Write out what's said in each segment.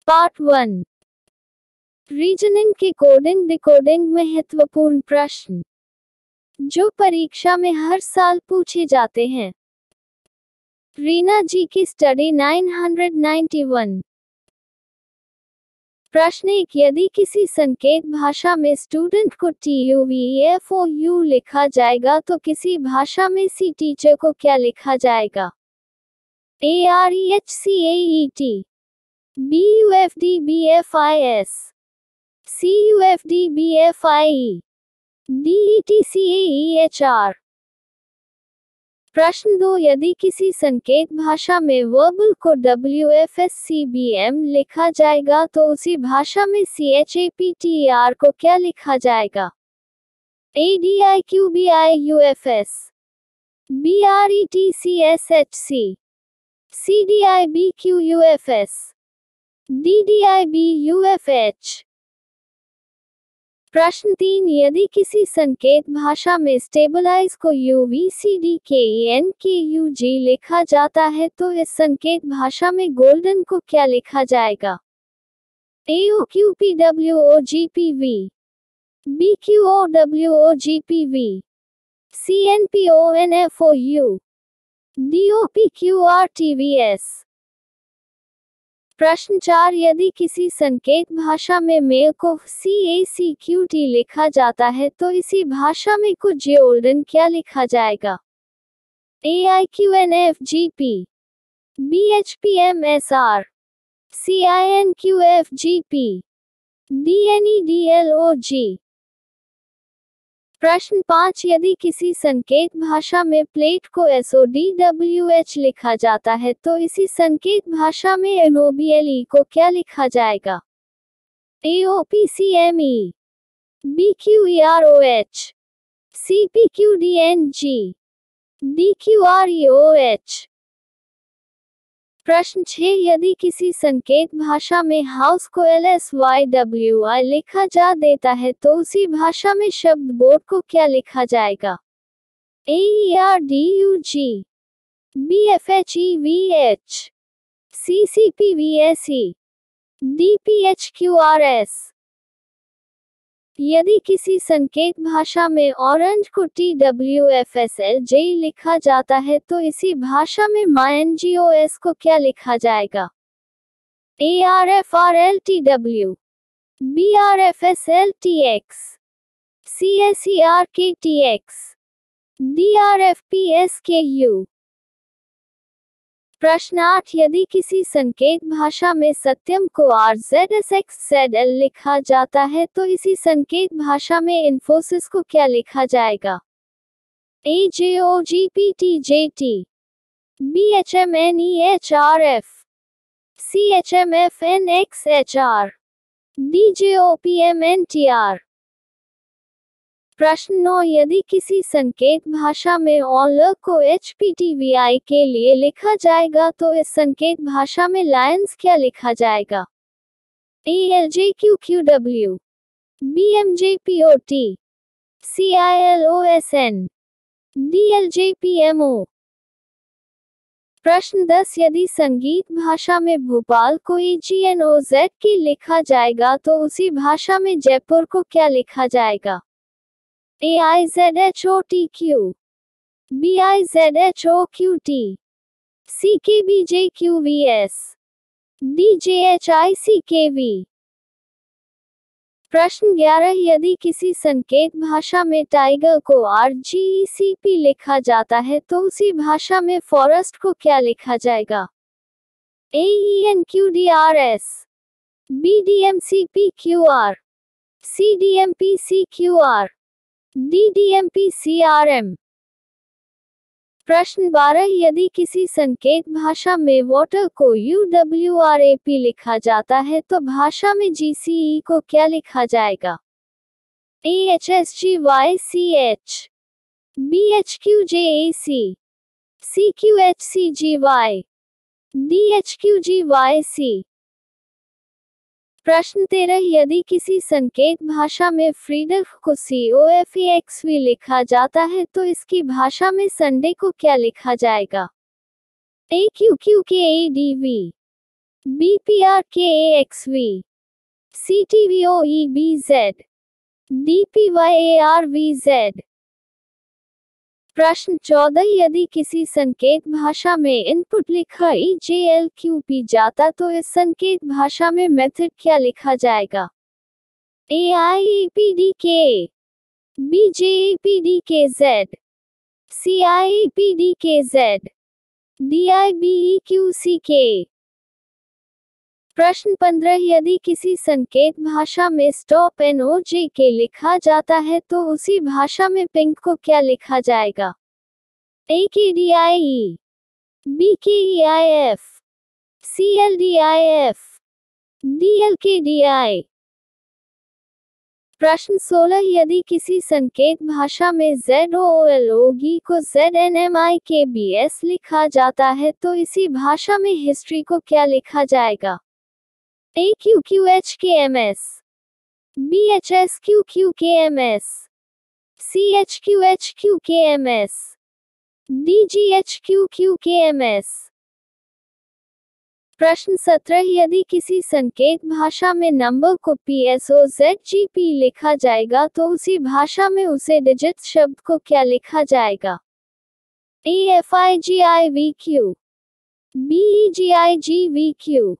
Part 1 reasoning के coding decoding महत्वपूर्ण प्रश्न जो परीक्षा में हर साल पूछे जाते हैं। रीना जी की स्टडी 991। प्रश्न 1, यदि किसी संकेत भाषा में स्टूडेंट को TUVEFOU लिखा जाएगा तो किसी भाषा में सी टीचर को क्या लिखा जाएगा? AREHCAET, BUFDBFIS, CUFDBFIE, DETCAEHR। प्रश्न 2, यदि किसी संकेत भाषा में वर्बल को WFSCBM लिखा जाएगा तो उसी भाषा में CHAPTER को क्या लिखा जाएगा? ADIQBIUFS, BRETCSHC, CDIBQUFS, DDIBUFH। प्रश्न 3, यदि किसी संकेत भाषा में स्टेबलाइज को UVCDKENKUG लिखा जाता है तो इस संकेत भाषा में गोल्डन को क्या लिखा जाएगा? AOQPWOGPV, BQOWOGPV, CNPONFOU, DOPQRTVS। प्रश्न 4, यदि किसी संकेत भाषा में मेल को CACQT लिखा जाता है तो इसी भाषा में कुछ गोल्डन क्या लिखा जाएगा? AIQNFGP, BHPMSR, CINQFGP, DNEDLOG। प्रश्न 5, यदि किसी संकेत भाषा में प्लेट को SODWH लिखा जाता है तो इसी संकेत भाषा में NOBLE को क्या लिखा जाएगा? AOPCME, BQEROH, CPQDNG, DQREOH। प्रश्न 6, यदि किसी संकेत भाषा में हाउस को LSYWI लिखा जा देता है तो उसी भाषा में शब्द बोर्ड को क्या लिखा जाएगा? AERDUG, BFHEVH, CCPVSE, DPHQRS। यदि किसी संकेत भाषा में ऑरेंज को TWFSLJ लिखा जाता है तो इसी भाषा में MyNGOS को क्या लिखा जाएगा? ARFRLTW, BRFSLTX, CSERKTX, DRFPSKU। प्रश्न 8, यदि किसी संकेत भाषा में सत्यम को RZSXZL लिखा जाता है तो इसी संकेत भाषा में इन्फोसिस को क्या लिखा जाएगा? AJOGPTJT, BHMNEHRF, CHMFNXHR, DJOPMNTR। प्रश्न 9, यदि किसी संकेत भाषा में ऑल को HPTVI के लिए लिखा जाएगा तो इस संकेत भाषा में लायंस क्या लिखा जाएगा? ALJQQW, BMJPOT, CILOSN, DLJPMO। प्रश्न 10, यदि संगीत भाषा में भोपाल को EGNOZ के लिखा जाएगा तो उसी भाषा में जयपुर को क्या लिखा जाएगा? AIZHOTQ, BIZHOQT, CKBJQVS, DJHICKV। प्रश्न 11, यदि किसी संकेत भाषा में टाइगर को RGECP लिखा जाता है तो उसी भाषा में फॉरेस्ट को क्या लिखा जाएगा? AENQDRS, BDMCPQR, CDMPCQR, DDMPCRM। प्रश्न 12, यदि किसी संकेत भाषा में वाटर को UWRAP लिखा जाता है तो भाषा में GCE को क्या लिखा जाएगा? AHSGYCH, BHQJAC, CQHCGY, DHQGYC। प्रश्न 13, यदि किसी संकेत भाषा में फ्रीडम को COFAXV लिखा जाता है तो इसकी भाषा में संडे को क्या लिखा जाएगा? AQQKADV, BPRKAXV, CTVOEBZ, DPYARVZ। प्रश्न 14 यदि किसी संकेत भाषा में इनपुट लिखा EJLQP जाता तो इस संकेत भाषा में मेथड क्या लिखा जाएगा? AIEPDK, BJEPDKZ, CIEPDKZ, DIBEQCK। प्रश्न 15 यदि किसी संकेत भाषा में स्टॉप NOJK लिखा जाता है तो उसी भाषा में पिंग को क्या लिखा जाएगा? AKDIE, BKEIF, CLDIF, DLKDI। प्रश्न 16 यदि किसी संकेत भाषा में ZOOLOG को ZNMIKBS लिखा जाता है तो इसी भाषा में हिस्ट्री को क्या लिखा जाएगा? AQQHKMS, BHSQQKMS, CHQHQKMS, DGHQQKMS। प्रश्न 17 यदि किसी संकेत भाषा में नंबर को PSOZGP लिखा जाएगा तो उसी भाषा में उसे डिजिट शब्द को क्या लिखा जाएगा? AFIGIVQ, BEGIGVQ,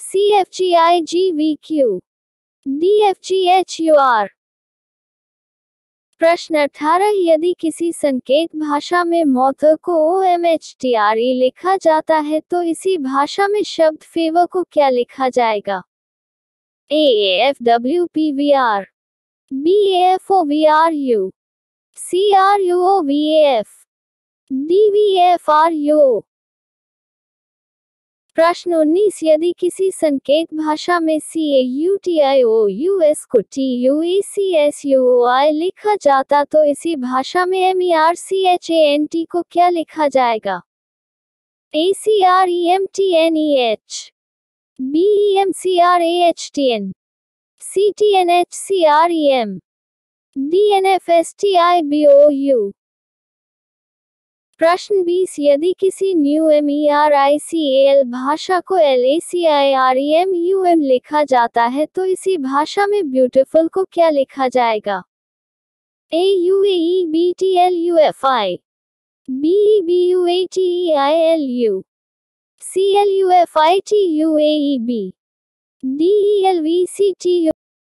CFGIGVQ, DFGHUR। प्रश्न 18 यदि किसी संकेत भाषा में मॉथर को OMHTRE लिखा जाता है तो इसी भाषा में शब्द फेवर को क्या लिखा जाएगा? AAFWPVR, BAFOVRU, CRUOVAF, DVFRU। प्रश्न 19 यदि किसी संकेत भाषा में CAUTIOUS को TUECSUOI लिखा जाता तो इसी भाषा में MERCHANT को क्या लिखा जाएगा? ACREMTNEH, BEMCRAHTN, CTNHCREM, DNFSTIBOU। प्रश्न 20 यदि किसी न्यू MERICAL भाषा को LACIREMUM लिखा जाता है तो इसी भाषा में ब्यूटीफुल को क्या लिखा जाएगा? AUAEBTLUFI, BEBUATEILU, CLUFITUAEB, DELVCTU।